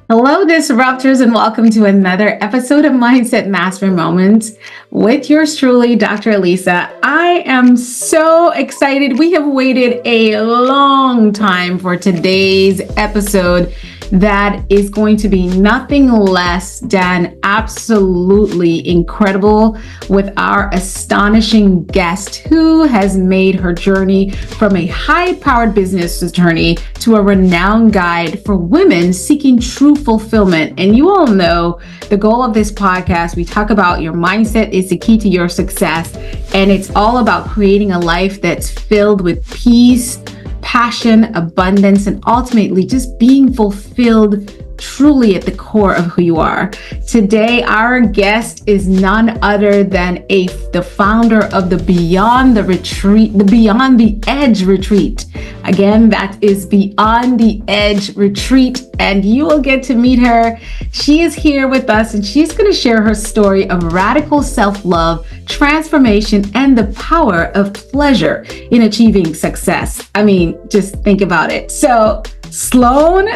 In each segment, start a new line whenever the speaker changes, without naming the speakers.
Hello, disruptors, and welcome to another episode of Mindset Master Moments with yours truly, Dr. Alisa. I am so excited. We have waited a long time for today's episode that is going to be nothing less than absolutely incredible with our astonishing guest who has made her journey from a high-powered business attorney to a renowned guide for women seeking true fulfillment. And you all know the goal of this podcast, we talk about your mindset is the key to your success. And it's all about creating a life that's filled with peace, passion, abundance, and ultimately just being fulfilled truly at the core of who you are. Today, our guest is none other than the founder of the Beyond the Edge retreat. Again, that is Beyond the Edge retreat, and you will get to meet her. She is here with us, and she's going to share her story of radical self-love, transformation, and the power of pleasure in achieving success. I mean, just think about it. So, Sloane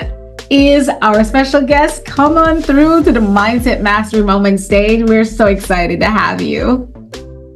is our special guest. Come on through to the Mindset Mastery Moment stage. We're so excited to have you.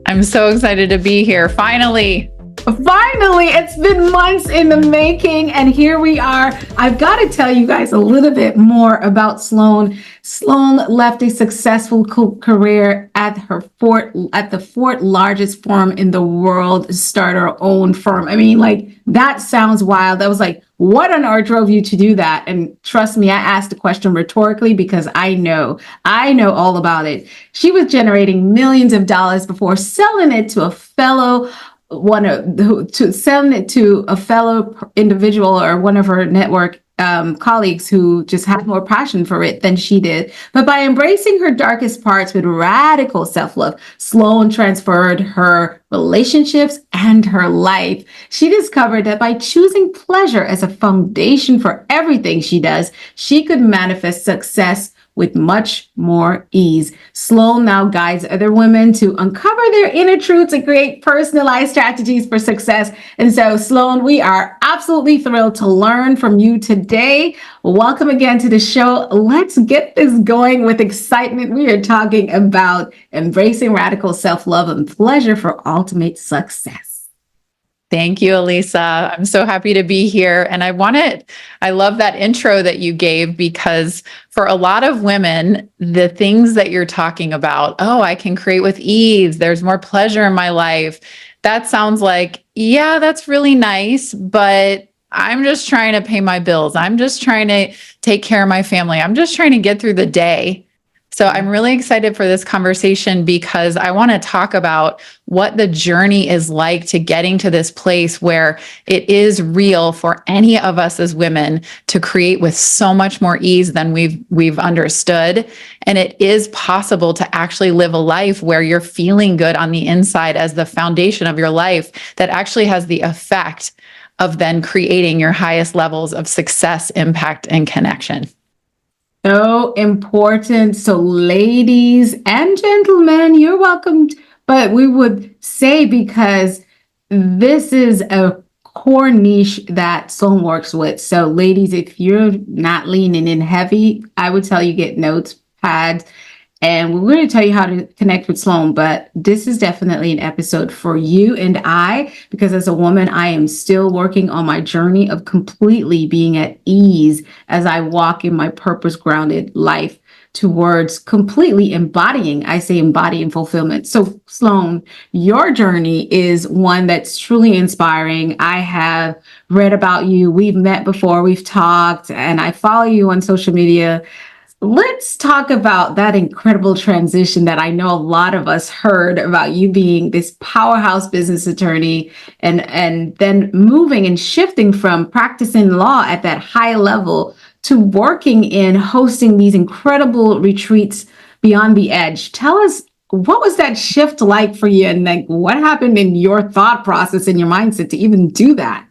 I'm so excited to be here. Finally,
it's been months in the making, and here we are. I've got to tell you guys a little bit more about Sloane. Sloane left a successful career at the fourth largest firm in the world to start her own firm. I mean, like, that sounds wild. I was like, what on earth drove you to do that? And trust me, I asked the question rhetorically because I know all about it. She was generating millions of dollars before selling it to a fellow individual or one of her network colleagues who just had more passion for it than she did. But by embracing her darkest parts with radical self-love, Sloane transferred her relationships and her life. She discovered that by choosing pleasure as a foundation for everything she does, she could manifest success with much more ease. Sloane now guides other women to uncover their inner truths and create personalized strategies for success. And so, Sloane, we are absolutely thrilled to learn from you today. Welcome again to the show. Let's get this going with excitement. We are talking about embracing radical self-love and pleasure for ultimate success.
Thank you, Alisa. I'm so happy to be here. And I love that intro that you gave, because for a lot of women, the things that you're talking about, I can create with ease, there's more pleasure in my life. That sounds like, yeah, that's really nice, but I'm just trying to pay my bills. I'm just trying to take care of my family. I'm just trying to get through the day. So I'm really excited for this conversation because I want to talk about what the journey is like to getting to this place where it is real for any of us as women to create with so much more ease than we've understood. And it is possible to actually live a life where you're feeling good on the inside as the foundation of your life that actually has the effect of then creating your highest levels of success, impact, and connection.
So important. So ladies and gentlemen, you're welcome. But we would say, because this is a core niche that Sloane works with. So ladies, if you're not leaning in heavy, I would tell you get notes, pads, and we're going to tell you how to connect with Sloane. But this is definitely an episode for you and I, because as a woman, I am still working on my journey of completely being at ease as I walk in my purpose-grounded life towards completely embodying fulfillment. So Sloane, your journey is one that's truly inspiring. I have read about you. We've met before, we've talked, and I follow you on social media. Let's talk about that incredible transition that I know a lot of us heard about, you being this powerhouse business attorney and then moving and shifting from practicing law at that high level to working in hosting these incredible retreats beyond the edge. Tell us, what was that shift like for you, and like what happened in your thought process and your mindset to even do that?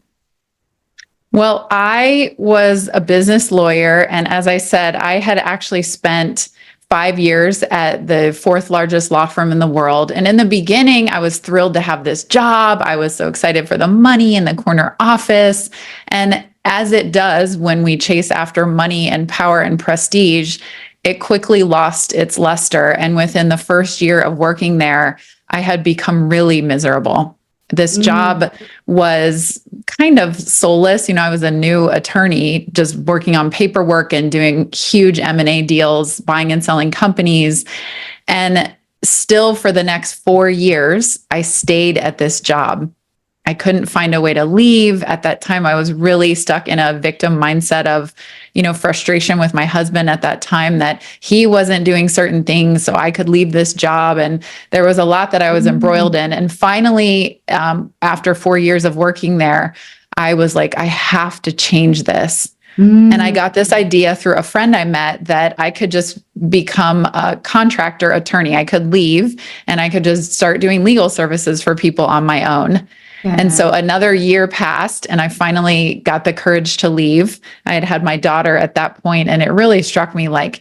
Well, I was a business lawyer. And as I said, I had actually spent 5 years at the fourth largest law firm in the world. And in the beginning, I was thrilled to have this job. I was so excited for the money in the corner office. And as it does when we chase after money and power and prestige, it quickly lost its luster. And within the first year of working there, I had become really miserable. This job was kind of soulless. I was a new attorney, just working on paperwork and doing huge M&A deals, buying and selling companies. And still for the next 4 years, I stayed at this job. I couldn't find a way to leave. At that time, I was really stuck in a victim mindset of, frustration with my husband at that time that he wasn't doing certain things so I could leave this job. And there was a lot that I was embroiled in. And finally, after 4 years of working there, I was like, I have to change this. And I got this idea through a friend I met that I could just become a contractor attorney. I could leave and I could just start doing legal services for people on my own. Yeah. And so another year passed and I finally got the courage to leave. I had my daughter at that point, and it really struck me like,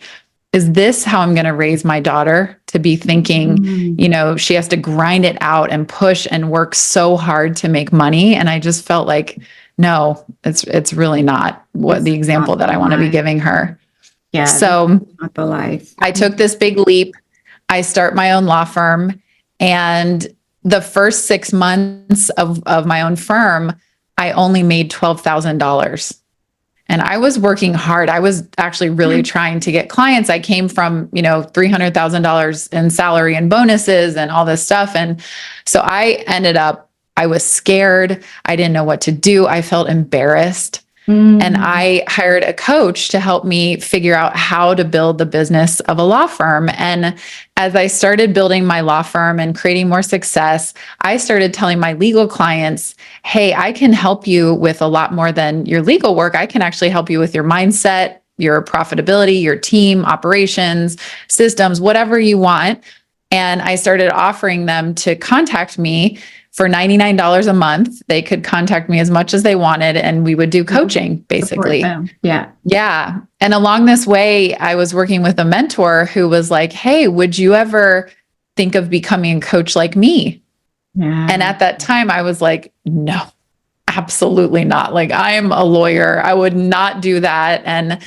is this how I'm going to raise my daughter to be thinking, she has to grind it out and push and work so hard to make money? And I just felt like, no, it's really not what the example that I want to be giving her.
Yeah.
So
not the life.
I took this big leap. I start my own law firm, and the first 6 months of my own firm, I only made $12,000. And I was working hard. I was actually really trying to get clients. I came from, $300,000 in salary and bonuses and all this stuff. And so I was scared. I didn't know what to do. I felt embarrassed. And I hired a coach to help me figure out how to build the business of a law firm. And as I started building my law firm and creating more success, I started telling my legal clients, hey, I can help you with a lot more than your legal work. I can actually help you with your mindset, your profitability, your team, operations, systems, whatever you want. And I started offering them to contact me for $99 a month. They could contact me as much as they wanted, and we would do coaching, basically.
Yeah.
Yeah. And along this way, I was working with a mentor who was like, hey, would you ever think of becoming a coach like me?
Yeah.
And at that time, I was like, no, absolutely not. Like, I am a lawyer. I would not do that. And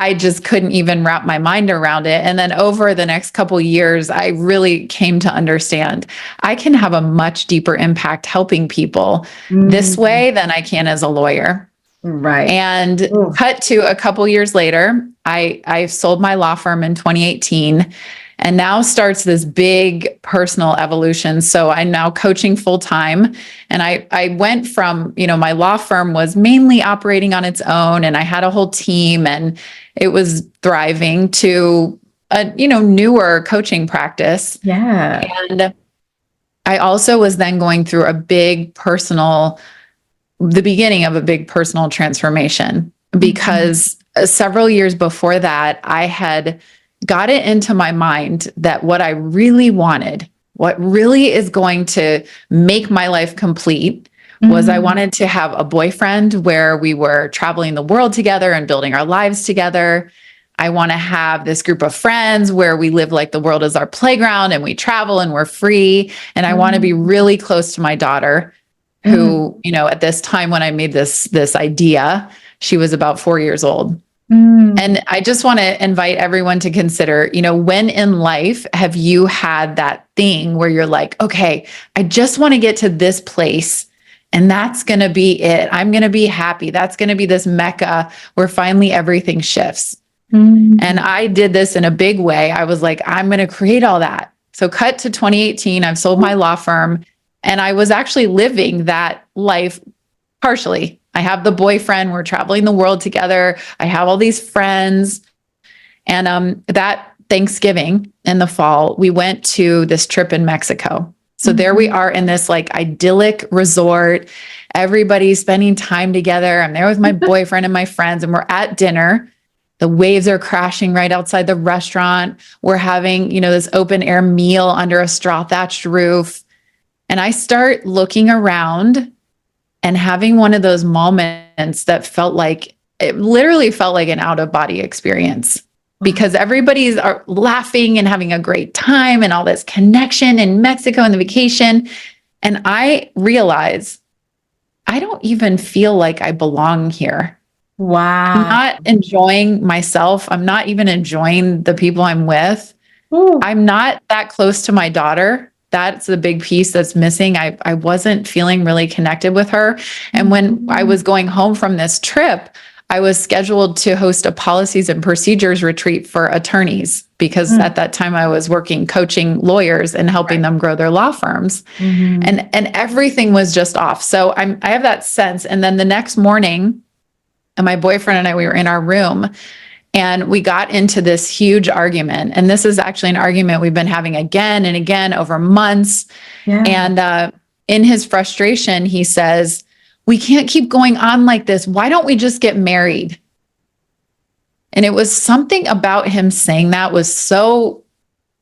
I just couldn't even wrap my mind around it. And then over the next couple of years, I really came to understand I can have a much deeper impact helping people this way than I can as a lawyer.
Right.
And cut to a couple years later, I sold my law firm in 2018. And now starts this big personal evolution. So I'm now coaching full time. And I went from, my law firm was mainly operating on its own, and I had a whole team and it was thriving, to a, newer coaching practice.
Yeah.
And I also was then going through the beginning of a big personal transformation, because several years before that, I had got it into my mind that what I really wanted, what really is going to make my life complete, was I wanted to have a boyfriend where we were traveling the world together and building our lives together. I want to have this group of friends where we live like the world is our playground and we travel and we're free. And I want to be really close to my daughter, who, at this time when I made this idea, she was about 4 years old. And I just want to invite everyone to consider, when in life have you had that thing where you're like, okay, I just want to get to this place and that's going to be it. I'm going to be happy. That's going to be this mecca where finally everything shifts. And I did this in a big way. I was like, I'm going to create all that. So cut to 2018, I've sold my law firm, and I was actually living that life partially. I have the boyfriend, we're traveling the world together. I have all these friends. And that Thanksgiving in the fall, we went to this trip in Mexico. So there we are in this like idyllic resort. Everybody's spending time together. I'm there with my boyfriend and my friends, and we're at dinner. The waves are crashing right outside the restaurant. We're having, this open air meal under a straw thatched roof. And I start looking around and having one of those moments that it literally felt like an out of body experience, because everybody's laughing and having a great time and all this connection in Mexico and the vacation. And I realize I don't even feel like I belong here. I'm
Wow.
not enjoying myself. I'm not even enjoying the people I'm with.
Ooh.
I'm not that close to my daughter. That's the big piece that's missing. I wasn't feeling really connected with her. And when I was going home from this trip, I was scheduled to host a policies and procedures retreat for attorneys because
Mm.
at that time I was working coaching lawyers and helping them grow their law firms.
Mhm.
And everything was just off. So I have that sense. And then the next morning, and my boyfriend and I, we were in our room and we got into this huge argument. And this is actually an argument we've been having again and again over months.
Yeah.
And in his frustration, he says, "We can't keep going on like this. Why don't we just get married?" And it was something about him saying that was so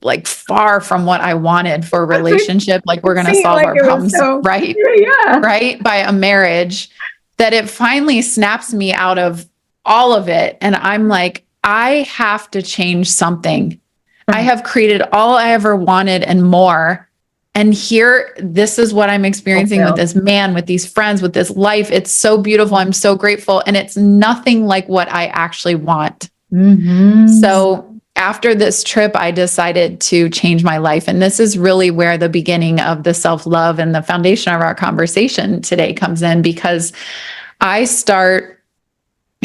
like far from what I wanted for a relationship. Like we're going to
Seemed
solve
like
our
it was
problems,
so,
right?
yeah.
Right? By a marriage, that it finally snaps me out of all of it. And I'm like, I have to change something. I
Right.
have created all I ever wanted and more. And here, this is what I'm experiencing with
Fulfilled.
this man, with these friends, with this life. It's so beautiful. I'm so grateful. And it's nothing like what I actually want.
Mhm.
So after this trip, I decided to change my life. And this is really where the beginning of the self-love and the foundation of our conversation today comes in, because I start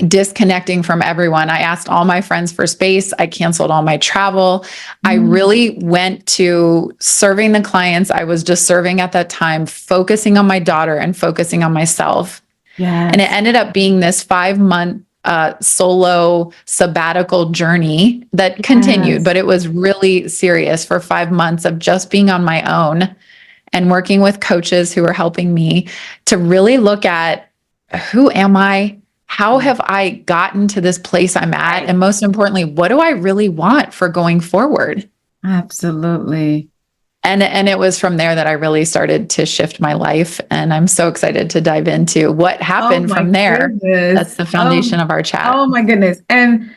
disconnecting from everyone. I asked all my friends for space. I canceled all my travel. I really went to serving the clients I was just serving at that time, focusing on my daughter and focusing on myself. And it
Yes.
ended up being this 5-month solo sabbatical journey that continued,
Yes.
but it was really serious for 5 months of just being on my own and working with coaches who were helping me to really look at, who am I? How have I gotten to this place I'm at?
Right.
And most importantly, what do I really want for going forward?
Absolutely.
And it was from there that I really started to shift my life. And I'm so excited to dive into what
Oh
happened
my
from there.
goodness.
That's the foundation of our chat.
Oh my goodness. And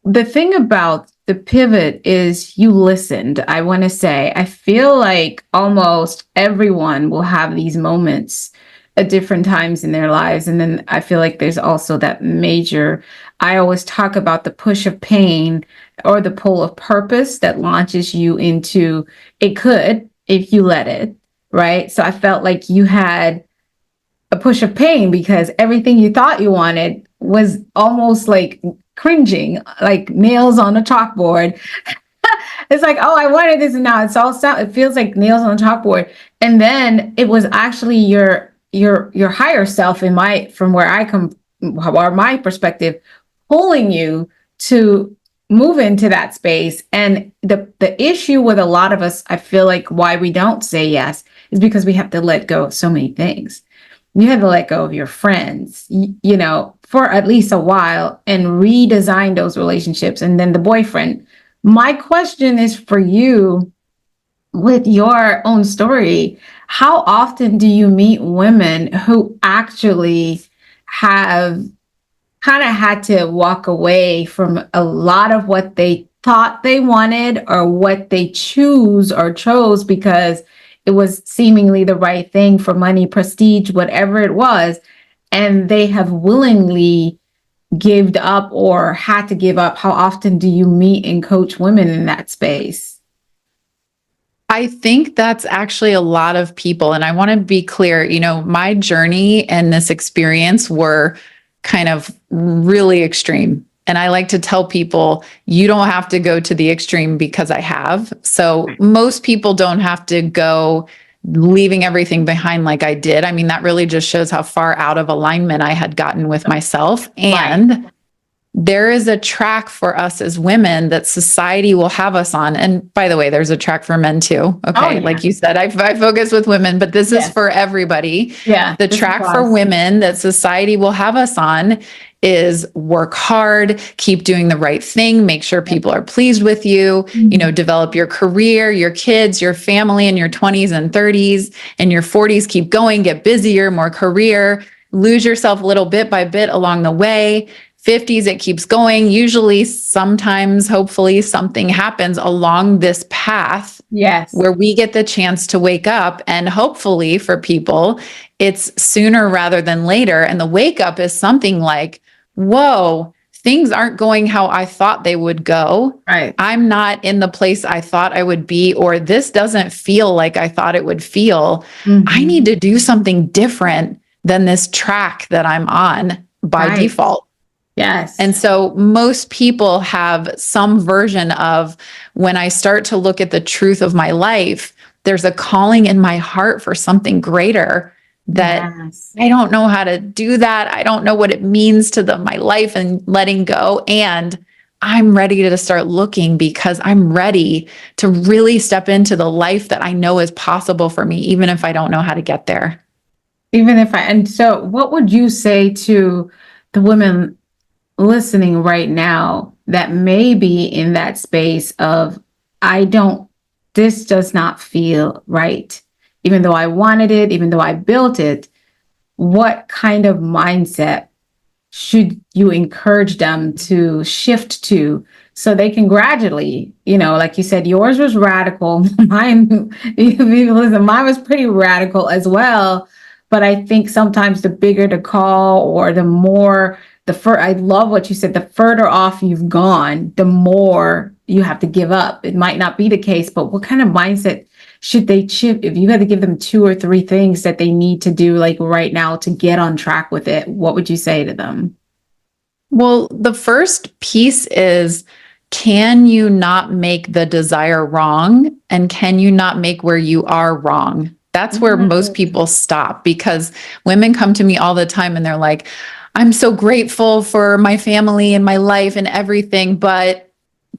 the thing about the pivot is you listened. I want to say, I feel like almost everyone will have these moments at different times in their lives. And then I feel like there's also that major, I always talk about the push of pain or the pull of purpose that launches you into it could if you let it, right? So I felt like you had a push of pain because everything you thought you wanted was almost like cringing, like nails on a chalkboard. It's like, oh, I wanted this, and now it's all sound. It feels like nails on a chalkboard. And then it was actually your higher self, in my from where I come, or my perspective, pulling you to move into that space. And the issue with a lot of us, I feel like why we don't say yes is because we have to let go of so many things. You had to let go of your friends, for at least a while and redesign those relationships. And then the boyfriend. My question is for you with your own story. How often do you meet women who actually have kind of had to walk away from a lot of what they thought they wanted or what they choose or chose because it was seemingly the right thing for money, prestige, whatever it was, and they have willingly gave up or had to give up? How often do you meet and coach women in that space?
I think that's actually a lot of people. And I want to be clear, my journey and this experience were kind of really extreme. And I like to tell people, you don't have to go to the extreme because I have. So most people don't have to go leaving everything behind like I did. I mean, that really just shows how far out of alignment I had gotten with myself. And there is a track for us as women that society will have us on. And by the way, there's a track for men too. Okay.
Oh, yeah.
Like you said, I focus with women, but this is
Yes.
for everybody.
Yeah.
The
this
track for
applies.
women that society will have us on is work hard, keep doing the right thing, make sure people are pleased with you, develop your career, your kids, your family in your 20s and 30s, and your 40s, keep going, get busier, more career, lose yourself a little bit by bit along the way. 50s, it keeps going. Usually, sometimes, hopefully, something happens along this path.
Yes.
Where we get the chance to wake up. And hopefully, for people, it's sooner rather than later. And the wake up is something like, whoa, things aren't going how I thought they would go.
Right.
I'm not in the place I thought I would be, or this doesn't feel like I thought it would feel. I need to do something different than this track that I'm on by
Right.
default.
Yes.
And so most people have some version of, when I start to look at the truth of my life, there's a calling in my heart for something greater that
Yes.
I don't know how to do that. I don't know what it means to my life and letting go. And I'm ready to start looking because I'm ready to really step into the life that I know is possible for me, even if I don't know how to get there.
And so what would you say to the women listening right now that may be in that space of, this does not feel right, even though I wanted it, even though I built it? What kind of mindset should you encourage them to shift to so they can gradually, like you said, yours was radical. Mine, listen, mine was pretty radical as well. But I think sometimes the bigger the call, or the more, I love what you said, the further off you've gone, the more you have to give up. It might not be the case, but what kind of mindset should they shift? If you had to give them 2 or 3 things that they need to do, like right now, to get on track with it, what would you say to them?
Well, the first piece is, can you not make the desire wrong? And can you not make where you are wrong? That's where most people stop, because women come to me all the time and they're like, I'm so grateful for my family and my life and everything, but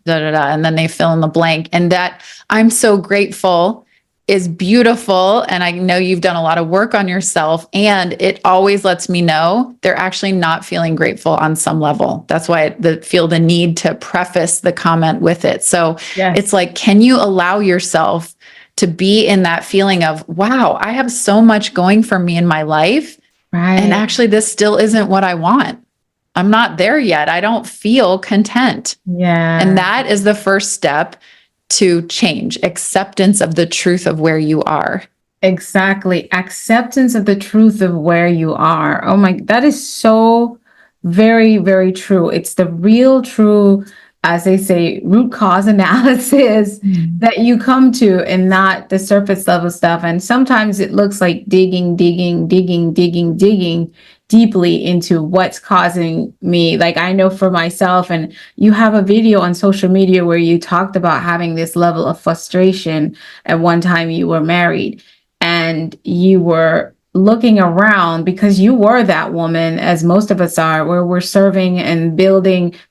da da da. And then they fill in the blank. And that I'm so grateful is beautiful. And I know you've done a lot of work on yourself, and it always lets me know they're actually not feeling grateful on some level. That's why I feel the need to preface the comment with it. So
Yes.
It's like, can you allow yourself to be in that feeling of, wow, I have so much going for me in my life.
Right.
And actually, this still isn't what I want. I'm not there yet. I don't feel content.
Yeah.
And that is the first step to change, acceptance of the truth of where you are.
Exactly. Acceptance of the truth of where you are. Oh my, that is so very, very true. It's the real true, as they say, root cause analysis that you come to, and not the surface level stuff. And sometimes it looks like digging deeply into what's causing me. Like, I know for myself, and you have a video on social media where you talked about having this level of frustration at one time you were married, and you were looking around because you were that woman, as most of us are, where we're serving and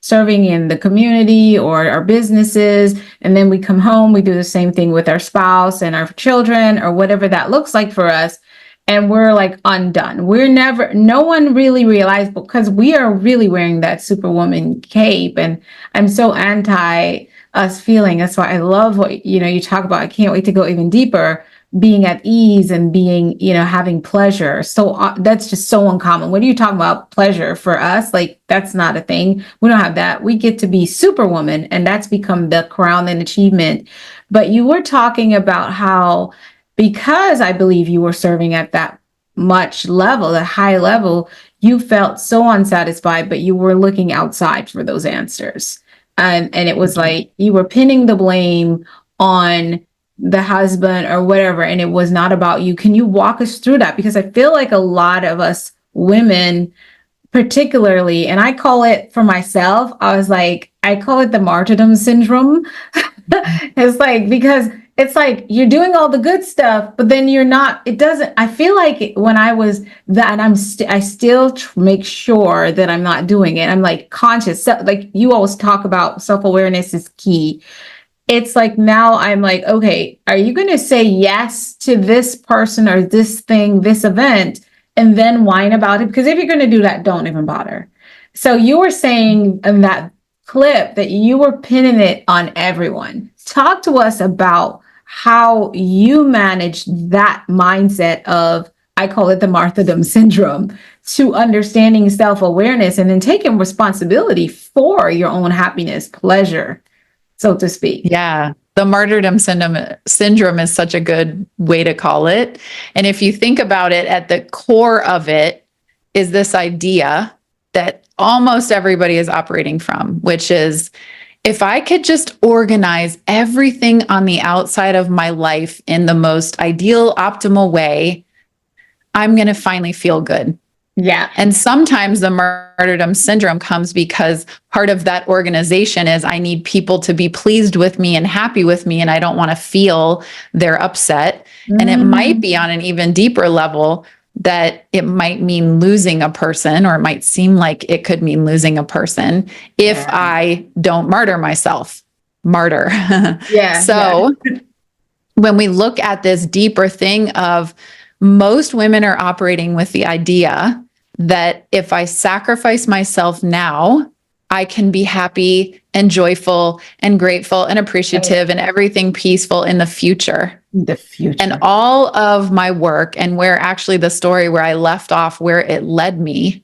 serving in the community or our businesses. And then we come home, we do the same thing with our spouse and our children, or whatever that looks like for us. And we're like undone. No one really realized, because we are really wearing that superwoman cape. And I'm so anti us feeling. That's why I love what, you talk about. I can't wait to go even deeper, being at ease and being, having pleasure. So that's just so uncommon. When you talk about pleasure for us, like, that's not a thing. We don't have that. We get to be superwoman, and that's become the crown and achievement. But you were talking about how, because I believe you were serving at that much level, a high level, you felt so unsatisfied, but you were looking outside for those answers. And it was like you were pinning the blame on the husband or whatever, and it was not about you. Can you walk us through that? Because I feel like a lot of us women, particularly, and I call it for myself, I call it the martyrdom syndrome. It's like, because it's like you're doing all the good stuff, but then I feel like when I was that, I still make sure that I'm not doing it. I'm like conscious. So, like, you always talk about self-awareness is key. It's like, now I'm like, okay, are you going to say yes to this person or this thing, this event, and then whine about it? Because if you're going to do that, don't even bother. So you were saying in that clip that you were pinning it on everyone. Talk to us about how you managed that mindset of, I call it the martyrdom syndrome, to understanding self-awareness and then taking responsibility for your own happiness, pleasure, so to speak.
Yeah. The martyrdom syndrome is such a good way to call it. And if you think about it, at the core of it is this idea that almost everybody is operating from, which is, if I could just organize everything on the outside of my life in the most ideal, optimal way, I'm going to finally feel good.
Yeah.
And sometimes the martyrdom syndrome comes because part of that organization is I need people to be pleased with me and happy with me, and I don't want to feel they're upset. And it might be on an even deeper level that it might mean losing a person, or it might seem like it could mean losing a person if I don't martyr myself. Martyr. So when we look at this deeper thing of, most women are operating with the idea that if I sacrifice myself now, I can be happy and joyful and grateful and appreciative and everything peaceful in the future. And all of my work, and where actually the story where I left off, where it led me,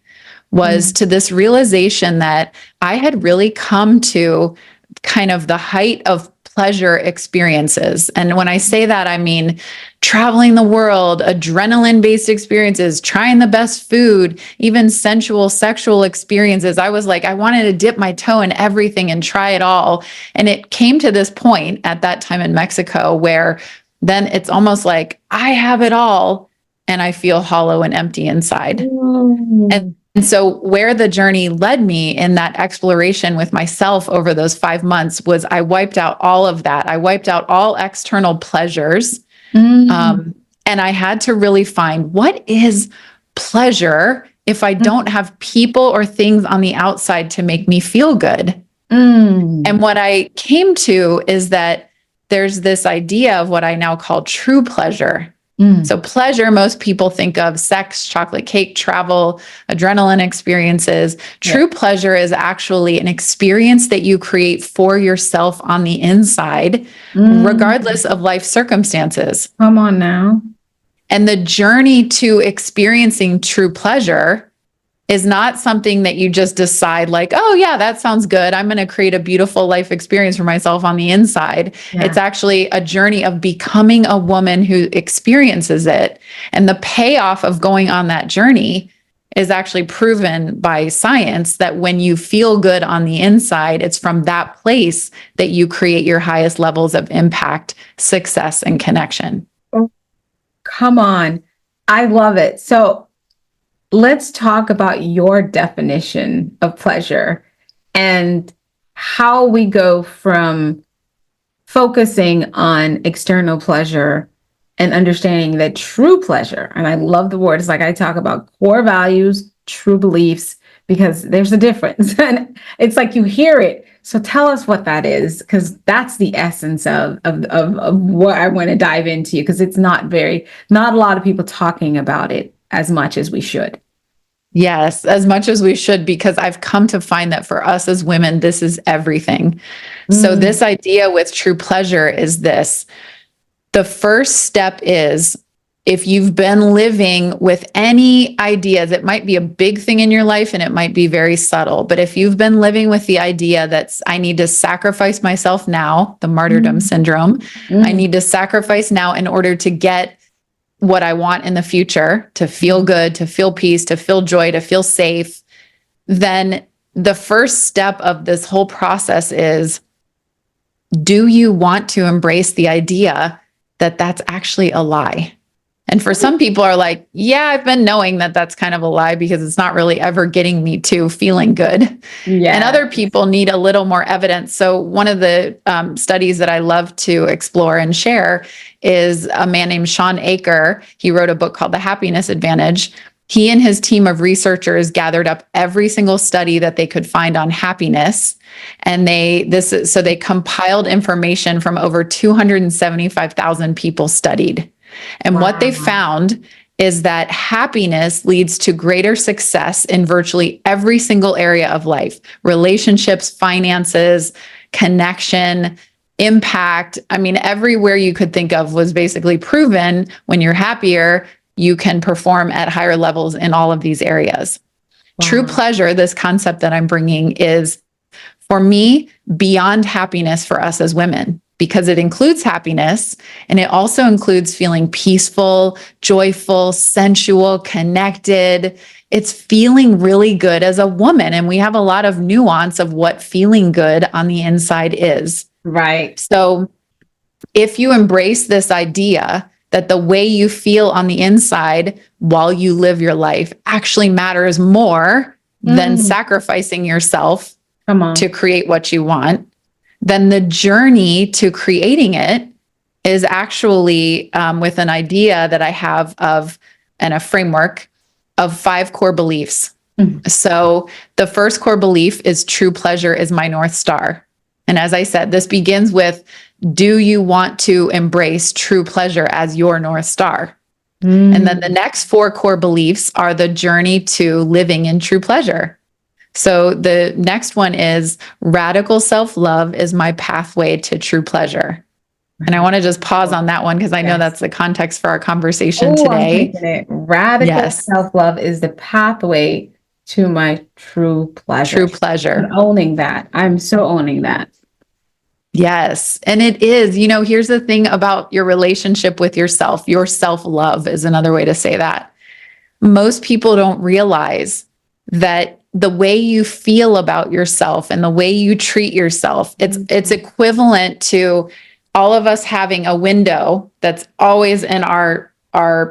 was to this realization that I had really come to kind of the height of pleasure experiences. And when I say that, I mean traveling the world, adrenaline-based experiences, trying the best food, even sensual, sexual experiences. I was like, I wanted to dip my toe in everything and try it all. And it came to this point at that time in Mexico where then it's almost like I have it all and I feel hollow and empty inside. And so where the journey led me in that exploration with myself over those 5 months was I wiped out all of that. I wiped out all external pleasures. And I had to really find, what is pleasure if I don't have people or things on the outside to make me feel good? And what I came to is that there's this idea of what I now call true pleasure. So pleasure, most people think of sex, chocolate cake, travel, adrenaline experiences. True pleasure is actually an experience that you create for yourself on the inside, regardless of life circumstances.
Come on now.
And the journey to experiencing true pleasure is not something that you just decide like, oh yeah, that sounds good, I'm going to create a beautiful life experience for myself on the inside. It's actually a journey of becoming a woman who experiences it. And the payoff of going on that journey is actually proven by science that when you feel good on the inside, it's from that place that you create your highest levels of impact, success, and connection.
Oh, come on. I love it. So let's talk about your definition of pleasure and how we go from focusing on external pleasure and understanding that true pleasure, and I love the word, it's like I talk about core values, true beliefs, because there's a difference. And it's like you hear it. So tell us what that is, because that's the essence of what I want to dive into, because it's not a lot of people talking about it as much as we should.
Yes, as much as we should, because I've come to find that for us as women, this is everything. So this idea with true pleasure is this. The first step is, if you've been living with any ideas, it might be a big thing in your life and it might be very subtle, but if you've been living with the idea that I need to sacrifice myself now, the martyrdom syndrome, I need to sacrifice now in order to get what I want in the future, to feel good, to feel peace, to feel joy, to feel safe, then the first step of this whole process is, do you want to embrace the idea that that's actually a lie? And for some people are like, yeah, I've been knowing that that's kind of a lie because it's not really ever getting me to feeling good. And other people need a little more evidence. So one of the studies that I love to explore and share is a man named Sean Aker. He wrote a book called The Happiness Advantage. He and his team of researchers gathered up every single study that they could find on happiness. And they compiled information from over 275,000 people studied. And what they found is that happiness leads to greater success in virtually every single area of life: relationships, finances, connection, impact. I mean, everywhere you could think of was basically proven when you're happier, you can perform at higher levels in all of these areas. True pleasure, this concept that I'm bringing, is, for me, beyond happiness for us as women, because it includes happiness and it also includes feeling peaceful, joyful, sensual, connected. it's feeling really good as a woman. And we have a lot of nuance of what feeling good on the inside is.
Right.
So if you embrace this idea that the way you feel on the inside while you live your life actually matters more than sacrificing yourself
Come on.
to create what you want, then the journey to creating it is actually with an idea that I have of, and a framework of 5 core beliefs. So the first core belief is true pleasure is my North Star. And as I said, this begins with, do you want to embrace true pleasure as your North Star? And then the next 4 core beliefs are the journey to living in true pleasure. So the next one is radical self-love is my pathway to true pleasure. And I want to just pause on that one because I know that's the context for our conversation today.
I'm taking it. Radical self-love is the pathway to my true pleasure.
True pleasure.
I'm owning that. I'm so owning that.
Yes. And it is, here's the thing about your relationship with yourself. Your self-love is another way to say that. Most people don't realize that the way you feel about yourself and the way you treat yourself, it's equivalent to all of us having a window that's always in our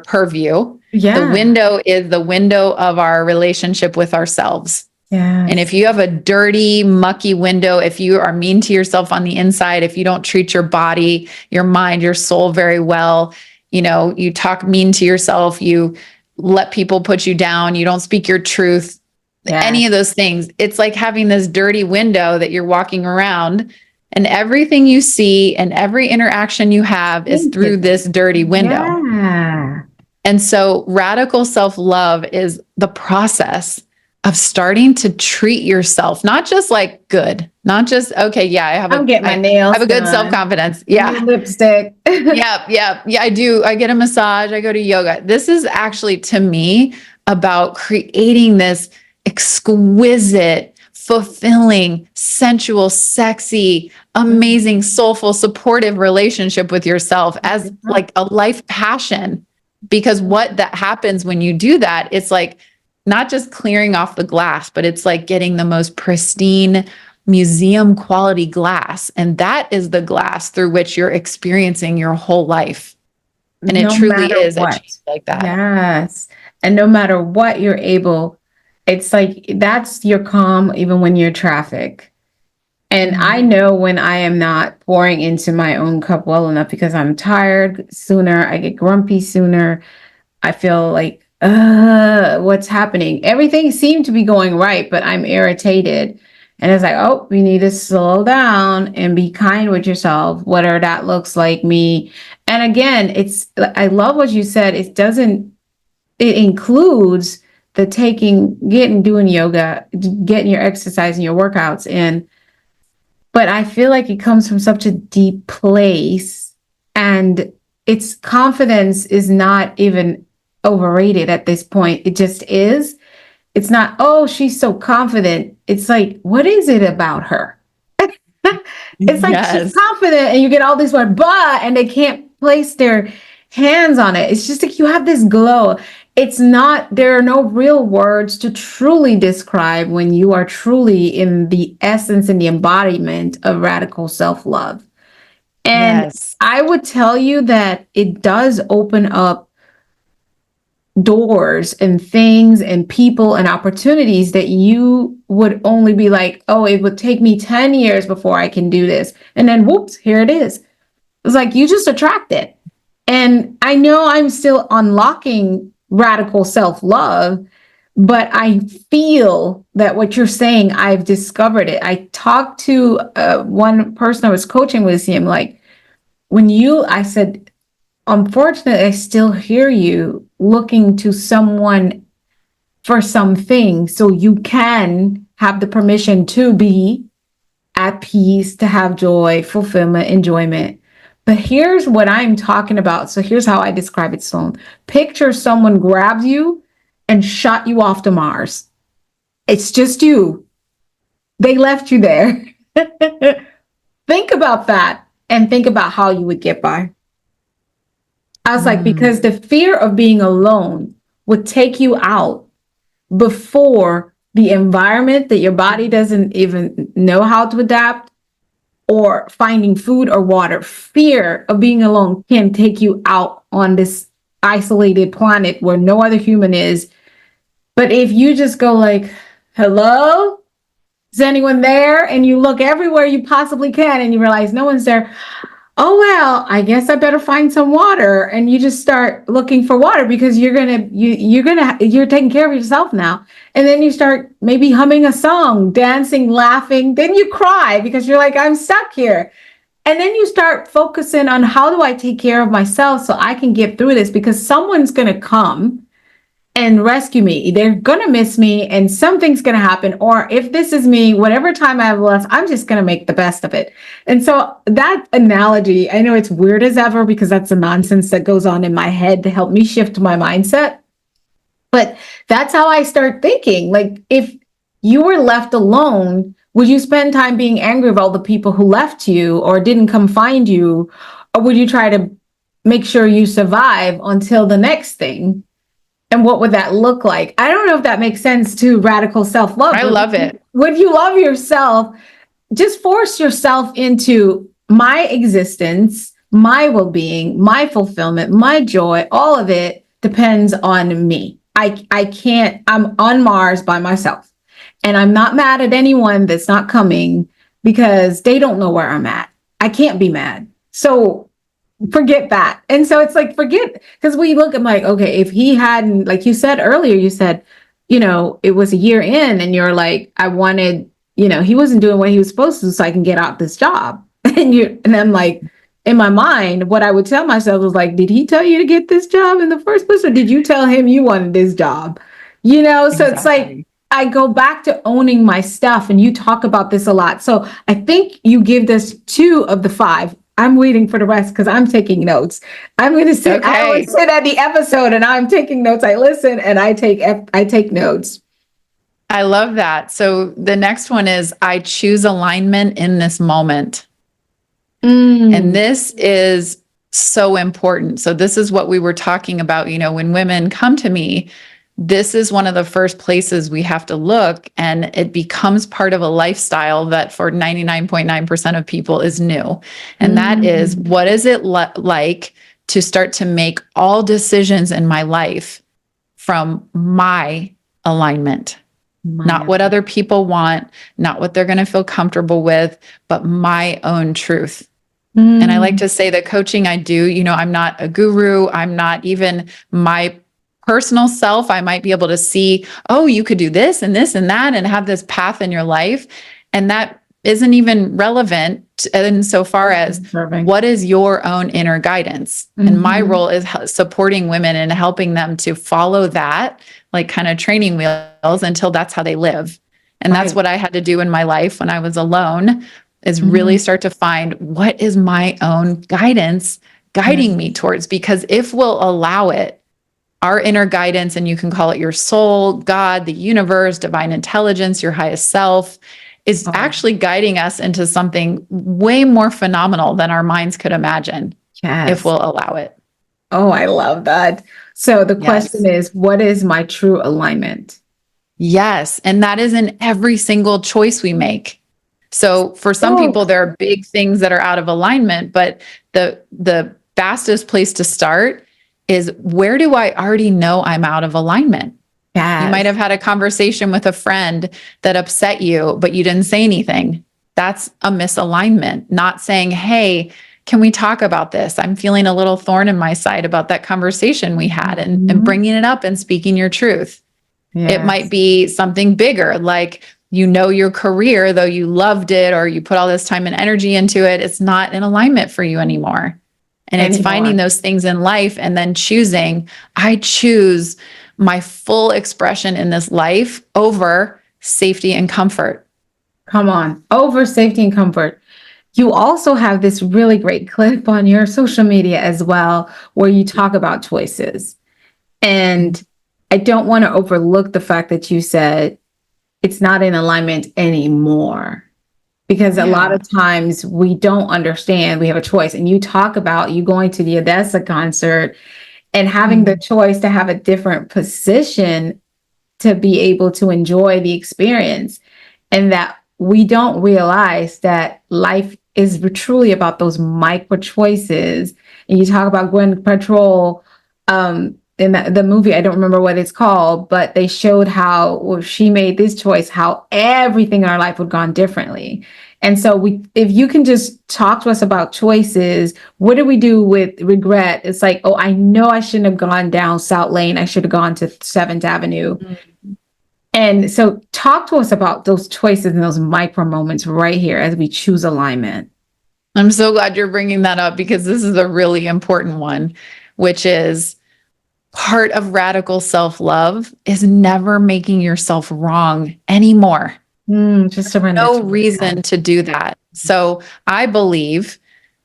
purview. Yeah. The window is the window of our relationship with ourselves. Yeah. And if you have a dirty, mucky window, if you are mean to yourself on the inside, if you don't treat your body, your mind, your soul very well, you talk mean to yourself, you let people put you down, you don't speak your truth, any of those things, it's like having this dirty window that you're walking around, and everything you see and every interaction you have is through this dirty window. Yeah. And so radical self-love is the process of starting to treat yourself, not just like good, not just, okay, yeah, I have a good self-confidence. Yeah.
Lipstick.
Yeah, I do. I get a massage. I go to yoga. This is actually, to me, about creating this exquisite, fulfilling, sensual, sexy, amazing, soulful, supportive relationship with yourself as like a life passion. Because what that happens when you do that, it's like not just clearing off the glass, but it's like getting the most pristine museum quality glass. And that is the glass through which you're experiencing your whole life. And it truly is a change like that.
Yes. And no matter what you're able, it's like, that's your calm, even when you're in traffic. And I know when I am not pouring into my own cup well enough because I'm tired sooner, I get grumpy sooner. I feel like, what's happening? Everything seemed to be going right, but I'm irritated. And it's like, oh, we need to slow down and be kind with yourself, whatever that looks like me. And again, I love what you said. It includes the doing yoga, getting your exercise and your workouts. But I feel like it comes from such a deep place, and its confidence is not even overrated at this point. It just is. It's not, oh, she's so confident. It's like, what is it about her? It's like she's confident and you get all these words, and they can't place their hands on it. It's just like you have this glow. There are no real words to truly describe when you are truly in the essence and the embodiment of radical self-love. And I would tell you that it does open up doors and things and people and opportunities that you would only be like, oh, it would take me 10 years before I can do this. And then whoops, here it is. It's like you just attract it. And I know I'm still unlocking radical self-love, but I feel that what you're saying, I've discovered it. I talked to one person I was coaching with him, like, I said, unfortunately, I still hear you looking to someone for something so you can have the permission to be at peace, to have joy, fulfillment, enjoyment. But here's what I'm talking about. So here's how I describe it, Sloane. Picture someone grabbed you and shot you off to Mars. It's just you. They left you there. Think about that and think about how you would get by. I was like, because the fear of being alone would take you out before the environment that your body doesn't even know how to adapt, or finding food or water. Fear of being alone can take you out on this isolated planet where no other human is. But if you just go like, hello, is anyone there? And you look everywhere you possibly can and you realize no one's there. Oh, well, I guess I better find some water. And you just start looking for water because you're taking care of yourself now. And then you start maybe humming a song, dancing, laughing. Then you cry because you're like, I'm stuck here. And then you start focusing on how do I take care of myself so I can get through this, because someone's going to come and rescue me. They're going to miss me and something's going to happen. Or if this is me, whatever time I have left, I'm just going to make the best of it. And so that analogy, I know it's weird as ever because that's the nonsense that goes on in my head to help me shift my mindset. But that's how I start thinking. Like, if you were left alone, would you spend time being angry about all the people who left you or didn't come find you? Or would you try to make sure you survive until the next thing? And what would that look like? I don't know if that makes sense to radical self-love.
I love it.
Would you love yourself? Just force yourself into my existence, my well-being, my fulfillment, my joy. All of it depends on me. I can't, I'm on Mars by myself. And I'm not mad at anyone that's not coming because they don't know where I'm at. I can't be mad. So forget that. And so it's like, forget, because we look at like, okay, if he hadn't, like you said earlier, you said, it was a year in and you're like, I wanted, he wasn't doing what he was supposed to so I can get out this job. And I'm like, in my mind, what I would tell myself was like, did he tell you to get this job in the first place? Or did you tell him you wanted this job? So it's like, I go back to owning my stuff, and you talk about this a lot. So I think you give this 2 of the 5. I'm waiting for the rest because I'm taking notes. I'm going to sit. Okay. I always sit at the episode and I'm taking notes. I listen and I take notes.
I love that. So the next one is, I choose alignment in this moment. And this is so important. So this is what we were talking about, when women come to me, this is one of the first places we have to look, and it becomes part of a lifestyle that for 99.9% of people is new. And that is, what is it like to start to make all decisions in my life from my alignment? Not what other people want, not what they're going to feel comfortable with, but my own truth. And I like to say the coaching I do, I'm not a guru. I'm not even my personal self. I might be able to see, oh, you could do this and this and that and have this path in your life. And that isn't even relevant insofar as what is your own inner guidance. And my role is supporting women and helping them to follow that, like kind of training wheels, until that's how they live. And that's what I had to do in my life when I was alone, is really start to find what is my own guidance guiding me towards. Because if we'll allow it, our inner guidance, and you can call it your soul, God, the universe, divine intelligence, your highest self, is actually guiding us into something way more phenomenal than our minds could imagine, if we'll allow it.
Oh, I love that. So the question is, what is my true alignment?
Yes. And that is in every single choice we make. So for some people, there are big things that are out of alignment, but the fastest place to start is, where do I already know I'm out of alignment? Yes. You might have had a conversation with a friend that upset you, but you didn't say anything. That's a misalignment. Not saying, hey, can we talk about this? I'm feeling a little thorn in my side about that conversation we had, and bringing it up and speaking your truth. Yes. It might be something bigger, like, your career, though you loved it or you put all this time and energy into it, it's not in alignment for you anymore. And it's finding those things in life and then choosing, I choose my full expression in this life over safety and comfort.
Come on, over safety and comfort. You also have this really great clip on your social media as well, where you talk about choices. And I don't want to overlook the fact that you said it's not in alignment anymore. Because a lot of times we don't understand we have a choice. And you talk about you going to the Odessa concert and having the choice to have a different position to be able to enjoy the experience, and that we don't realize that life is truly about those micro choices. And you talk about Gwen Patrol in the movie, I don't remember what it's called, but they showed how if she made this choice, how everything in our life would have gone differently. And so if you can just talk to us about choices, what do we do with regret? It's like, oh, I know I shouldn't have gone down South Lane. I should have gone to 7th Avenue. Mm-hmm. And so talk to us about those choices and those micro moments right here as we choose alignment.
I'm so glad you're bringing that up, because this is a really important one, which is part of radical self-love is never making yourself wrong anymore.
Just
no reason to do that. So I believe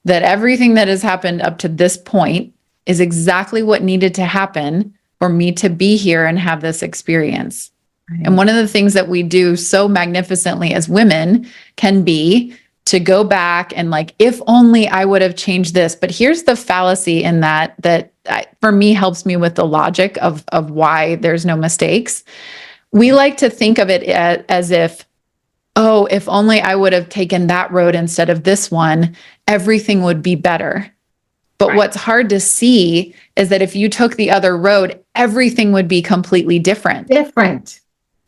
that everything that has happened up to this point is exactly what needed to happen for me to be here and have this experience. Right. And one of the things that we do so magnificently as women can be to go back and like, if only I would have changed this. But here's the fallacy in that for me helps me with the logic of why there's no mistakes. We like to think of it as if, oh, if only I would have taken that road instead of this one, everything would be better. But right. What's hard to see is that if you took the other road, everything would be completely different.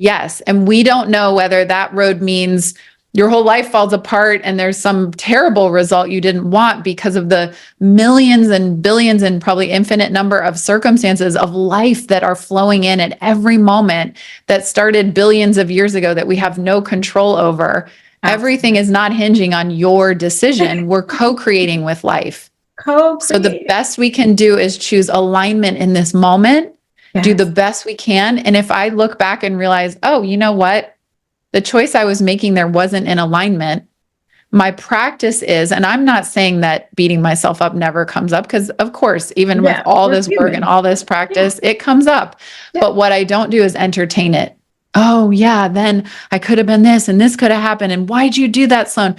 Yes. And we don't know whether that road means your whole life falls apart and there's some terrible result you didn't want because of the millions and billions and probably infinite number of circumstances of life that are flowing in at every moment that started billions of years ago that we have no control over. Absolutely. Everything is not hinging on your decision. We're co-creating with life. So the best we can do is choose alignment in this moment, yes. Do the best we can. And if I look back and realize, oh, you know what? The choice I was making there wasn't in alignment. My practice is, and I'm not saying that beating myself up never comes up, because of course, even with all this work and all this practice, it comes up. But what I don't do is entertain it. Oh yeah, then I could have been this and this could have happened. And why'd you do that, Sloane?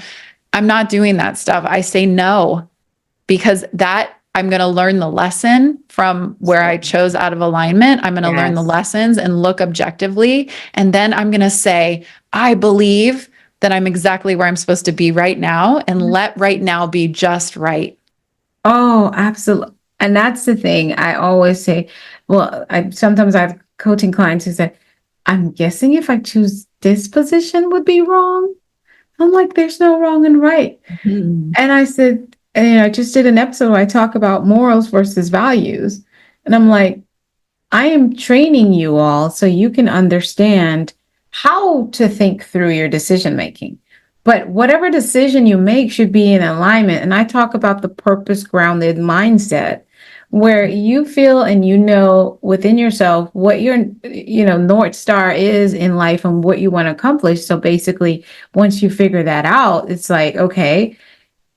I'm not doing that stuff. I say no, because I'm going to learn the lesson from where I chose out of alignment. I'm going to learn the lessons and look objectively. And then I'm going to say, I believe that I'm exactly where I'm supposed to be right now, and let right now be just right.
Oh, absolutely. And that's the thing I always say. Well, sometimes I have coaching clients who say, I'm guessing if I choose this position would be wrong. I'm like, there's no wrong and right. Mm-hmm. And I said, and I just did an episode where I talk about morals versus values. And I'm like, I am training you all so you can understand how to think through your decision making. But whatever decision you make should be in alignment. And I talk about the purpose grounded mindset, where you feel and you know within yourself what your North Star is in life and what you want to accomplish. So basically, once you figure that out, it's like, okay,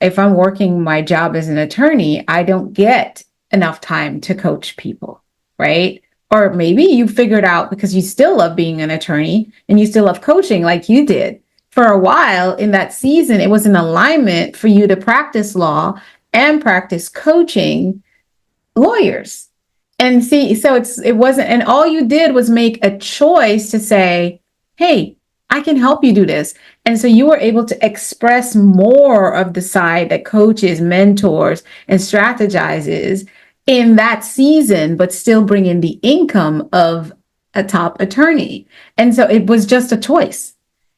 if I'm working my job as an attorney, I don't get enough time to coach people, right? Or maybe you figured out because you still love being an attorney and you still love coaching like you did. For a while in that season, it was an alignment for you to practice law and practice coaching lawyers. And see, so it wasn't, and all you did was make a choice to say, hey, I can help you do this. And so you were able to express more of the side that coaches, mentors, and strategizes in that season, but still bring in the income of a top attorney. And so it was just a choice.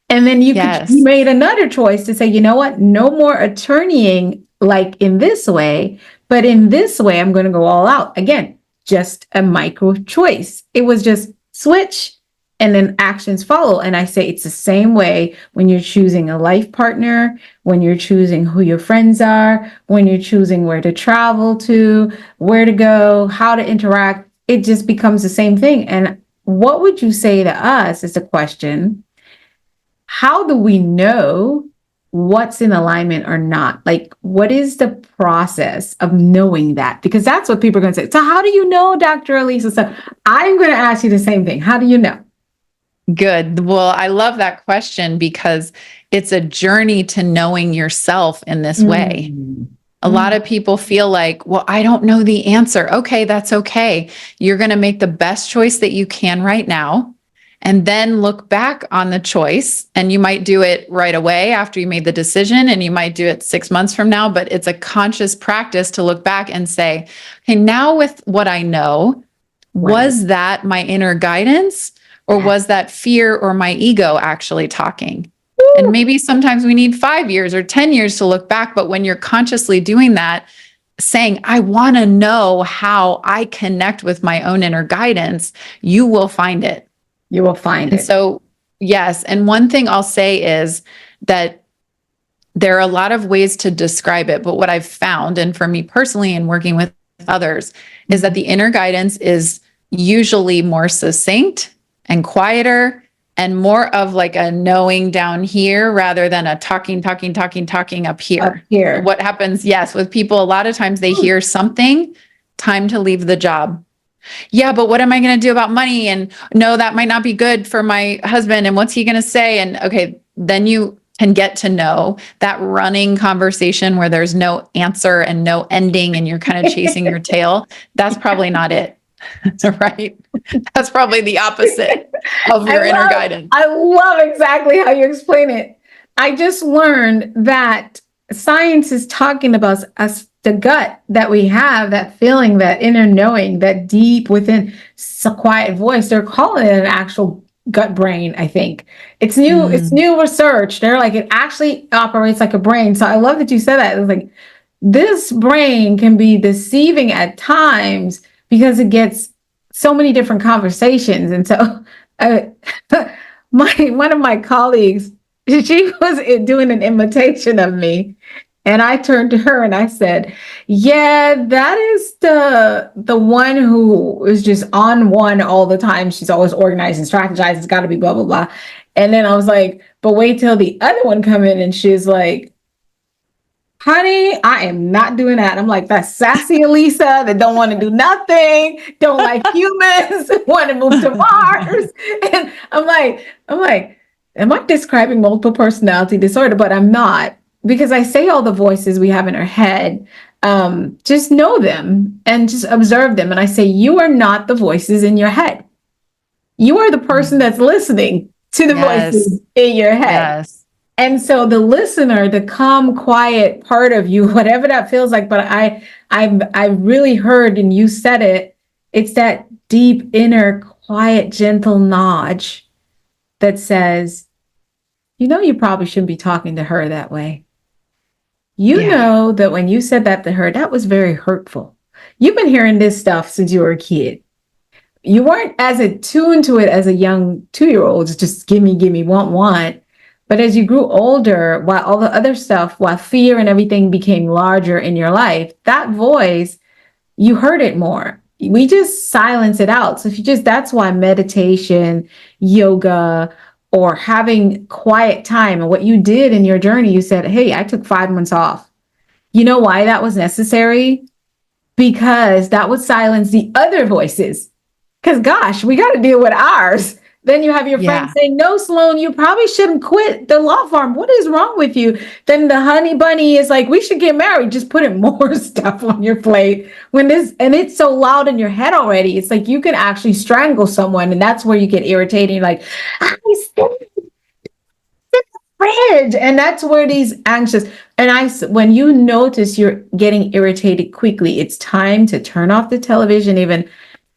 And then you made another choice to say, you know what, no more attorneying like in this way, but in this way, I'm going to go all out. Again, just a micro choice. It was just switch. And then actions follow. And I say it's the same way when you're choosing a life partner, when you're choosing who your friends are, when you're choosing where to travel to, where to go, how to interact. It just becomes the same thing. And what would you say to us is the question, how do we know what's in alignment or not? Like, what is the process of knowing that? Because that's what people are going to say. So how do you know, Dr. Alisa? So I'm going to ask you the same thing. How do you know?
Good. Well, I love that question because it's a journey to knowing yourself in this way. A lot of people feel like, well, I don't know the answer. Okay, that's okay. You're going to make the best choice that you can right now. and then look back on the choice. And you might do it right away after you made the decision, and you might do it 6 months from now, but it's a conscious practice to look back and say, okay, now with what I know, was that my inner guidance, or was that fear or my ego actually talking? And maybe sometimes we need 5 years or 10 years to look back. But when you're consciously doing that, saying, I want to know how I connect with my own inner guidance, you will find it.
You will find it.
So, yes. And one thing I'll say is that there are a lot of ways to describe it. But what I've found, and for me personally, and working with others, is that the inner guidance is usually more succinct and quieter, and more of like a knowing down here rather than a talking up here.
Up here.
What happens, yes, with people, a lot of times they hear something, time to leave the job. Yeah, but what am I going to do about money? And no, that might not be good for my husband. And what's he going to say? And okay, then you can get to know that running conversation where there's no answer and no ending, and you're kind of chasing your tail. That's probably not it. Right? That's probably the opposite of your inner guidance.
I love exactly how you explain it. I just learned that science is talking about us, the gut that we have, that feeling, that inner knowing, that deep within, it's a quiet voice. They're calling it an actual gut brain, I think. It's new, it's new research. They're like, it actually operates like a brain. So I love that you said that. It was like, this brain can be deceiving at times because it gets so many different conversations. And so one of my colleagues, she was doing an imitation of me. And I turned to her and I said, yeah, that is the one who is just on one all the time. She's always organized and strategized. It's got to be blah, blah, blah. And then I was like, but wait till the other one come in. And she's like, honey, I am not doing that. I'm like, that's sassy Alisa that don't want to do nothing, don't like humans, want to move to Mars. And I'm like, am I describing multiple personality disorder? But I'm not, because I say all the voices we have in our head, just know them and just observe them. And I say, you are not the voices in your head. You are the person that's listening to the voices in your head.
Yes.
And so the listener, the calm, quiet part of you, whatever that feels like, but I really heard, and you said it, it's that deep, inner, quiet, gentle nudge that says, you know, you probably shouldn't be talking to her that way. You know that when you said that to her, that was very hurtful. You've been hearing this stuff since you were a kid. You weren't as attuned to it as a young 2-year-old, just gimme, want. But as you grew older, while all the other stuff, while fear and everything became larger in your life, that voice, you heard it more. We just silence it out. So if you just, that's why meditation, yoga, or having quiet time, and what you did in your journey, you said, hey, I took 5 months off. You know why that was necessary? Because that would silence the other voices. Because gosh, we got to deal with ours. Then you have your friend saying, no, Sloane, you probably shouldn't quit the law firm. What is wrong with you? Then the honey bunny is like, we should get married. Just putting more stuff on your plate and it's so loud in your head already. It's like you can actually strangle someone. And that's where you get irritated. You're like, I still in the fridge. And that's where these anxious, when you notice you're getting irritated quickly, it's time to turn off the television even,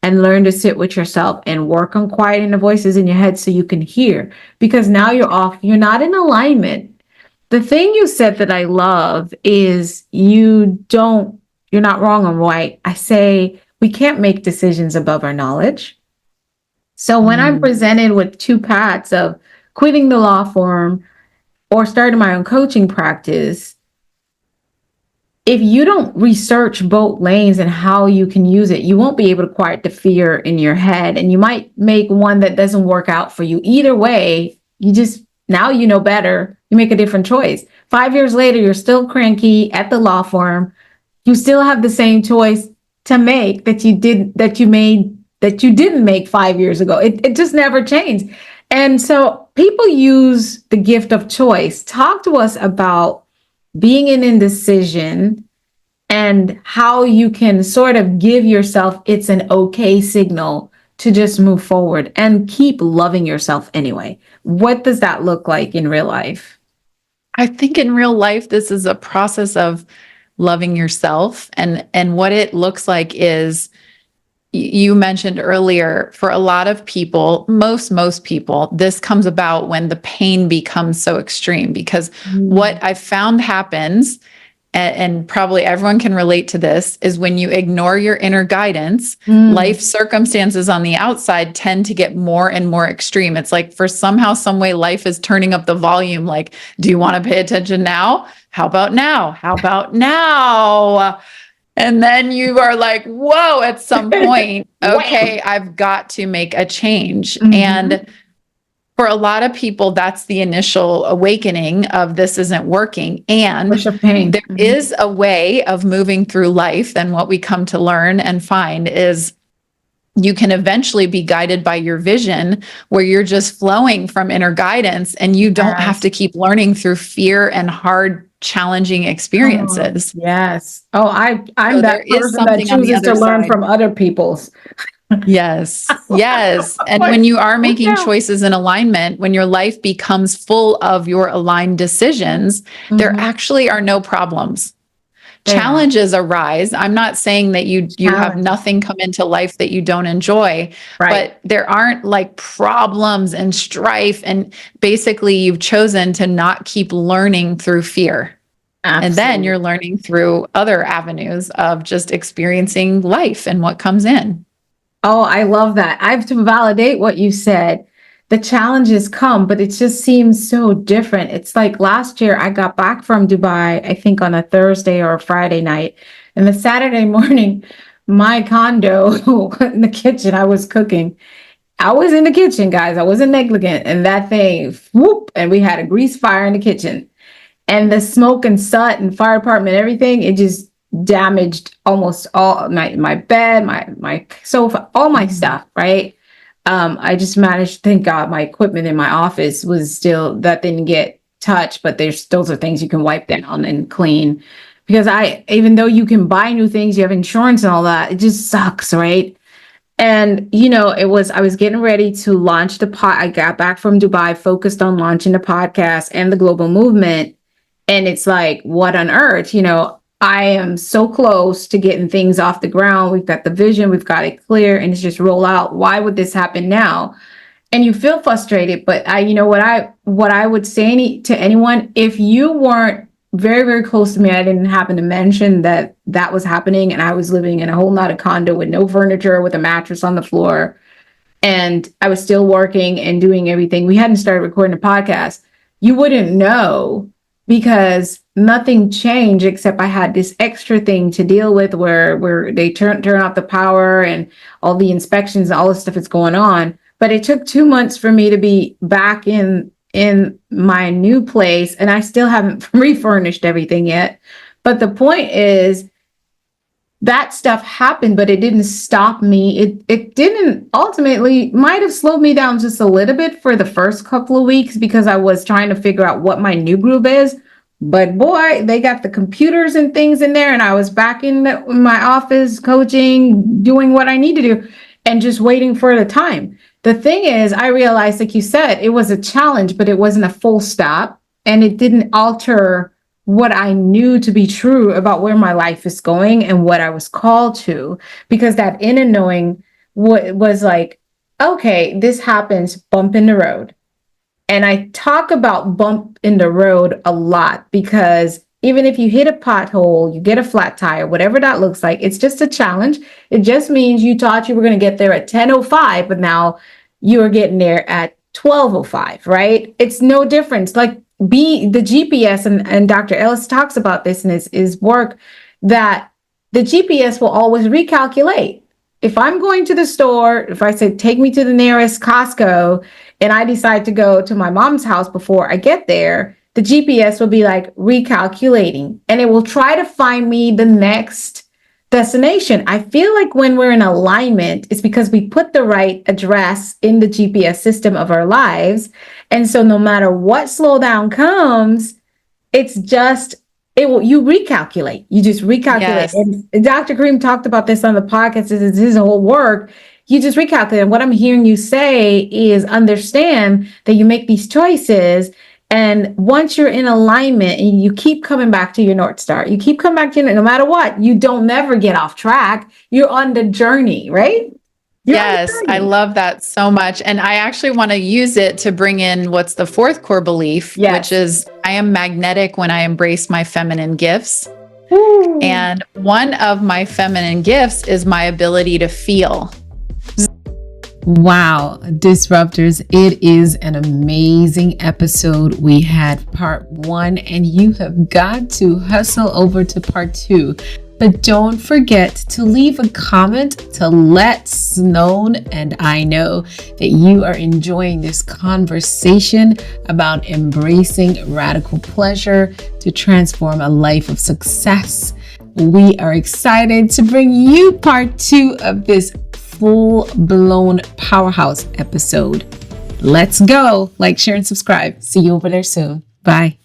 and learn to sit with yourself and work on quieting the voices in your head so you can hear, because now you're not in alignment. The thing you said that I love is you're not wrong or right. I say we can't make decisions above our knowledge. So when I'm presented with 2 paths of quitting the law firm or starting my own coaching practice, if you don't research both lanes and how you can use it, you won't be able to quiet the fear in your head. And you might make one that doesn't work out for you. Either way, now you know better. You make a different choice. 5 years later, you're still cranky at the law firm. You still have the same choice to make that you didn't make 5 years ago. It just never changed. And so people use the gift of choice. Talk to us about being in indecision and how you can sort of give yourself it's an okay signal to just move forward and keep loving yourself anyway? What does that look like in real life?
I think in real life, this is a process of loving yourself. And what it looks like is, you mentioned earlier, for a lot of people, most people, this comes about when the pain becomes so extreme. Because what I've found happens, and probably everyone can relate to this, is when you ignore your inner guidance, life circumstances on the outside tend to get more and more extreme. It's like, for somehow, some way, life is turning up the volume. Like, do you want to pay attention now? How about now? How about now? And then you are like, whoa, at some point, okay, I've got to make a change. And for a lot of people, that's the initial awakening of, this isn't working. And
Push of pain.
there is a way of moving through life. And what we come to learn and find is, you can eventually be guided by your vision, where you're just flowing from inner guidance, and you don't have to keep learning through fear and hard, challenging experiences.
Yes. Oh, I'm
So
that person that chooses to learn from other people's.
Yes. Yes. And when you are making choices in alignment, when your life becomes full of your aligned decisions, there actually are no problems. Challenges arise. I'm not saying that you have nothing come into life that you don't enjoy, but there aren't like problems and strife. And basically, you've chosen to not keep learning through fear. And then you're learning through other avenues of just experiencing life and what comes in.
Oh, I love that. I have to validate what you said. The challenges come, but it just seems so different. It's like last year I got back from Dubai, I think on a Thursday or a Friday night. And the Saturday morning, my condo in the kitchen, I was cooking. I was in the kitchen, guys. I wasn't negligent. And that thing, whoop, and we had a grease fire in the kitchen. And the smoke and soot and fire department, everything, it just damaged almost all my bed, my sofa, all my stuff, right? I just managed, thank God, my equipment in my office was still, that didn't get touched, but those are things you can wipe down and clean. Because even though you can buy new things, you have insurance and all that, it just sucks, right? And, I was getting ready to launch I got back from Dubai, focused on launching the podcast and the global movement. And it's like, what on earth? I am so close to getting things off the ground. We've got the vision, we've got it clear, and it's just roll out. Why would this happen now? And you feel frustrated, but what I would say to anyone, if you weren't very, very close to me, I didn't happen to mention that was happening, and I was living in a whole nother condo with no furniture, with a mattress on the floor, and I was still working and doing everything. We hadn't started recording a podcast. You wouldn't know, because nothing changed, except I had this extra thing to deal with where they turn off the power and all the inspections and all this stuff is going on. But it took 2 months for me to be back in my new place, and I still haven't refurnished everything yet. But the point is, that stuff happened, but it didn't stop me. It didn't, ultimately might have slowed me down just a little bit for the first couple of weeks, because I was trying to figure out what my new groove is. But boy, they got the computers and things in there, and I was back in my office coaching, doing what I need to do, and just waiting for the time. The thing is, I realized, like you said, it was a challenge, but it wasn't a full stop, and it didn't alter what I knew to be true about where my life is going and what I was called to, because that inner knowing was like, okay, this happens, bump in the road. And I talk about bump in the road a lot, because even if you hit a pothole, you get a flat tire, whatever that looks like, it's just a challenge. It just means you thought you were going to get there at 10:05, but now you're getting there at 12:05, right? It's no difference. Like, the GPS, and Dr. Ellis talks about this in his work, that the GPS will always recalculate. If I'm going to the store, if I said, take me to the nearest Costco, and I decide to go to my mom's house before I get there, the GPS will be like recalculating, and it will try to find me the next destination. I feel like when we're in alignment, it's because we put the right address in the GPS system of our lives. And so no matter what slowdown comes, it's just, you recalculate. You just recalculate. Yes. And Dr. Kareem talked about this on the podcast. This is his whole work. you just recalculate. And what I'm hearing you say is understand that you make these choices. And once you're in alignment and you keep coming back to your North Star, you keep coming back to no matter what, you don't never get off track. You're on the journey, right?
Yes, I love that so much. And I actually want to use it to bring in what's the fourth core belief, which is I am magnetic when I embrace my feminine gifts.
Ooh.
And one of my feminine gifts is my ability to feel.
Wow, Disruptors, it is an amazing episode. We had part 1 and you have got to hustle over to part 2. But don't forget to leave a comment to let Sloane and I know that you are enjoying this conversation about embracing radical pleasure to transform a life of success. We are excited to bring you part 2 of this full-blown powerhouse episode. Let's go. Like, share, and subscribe. See you over there soon. Bye.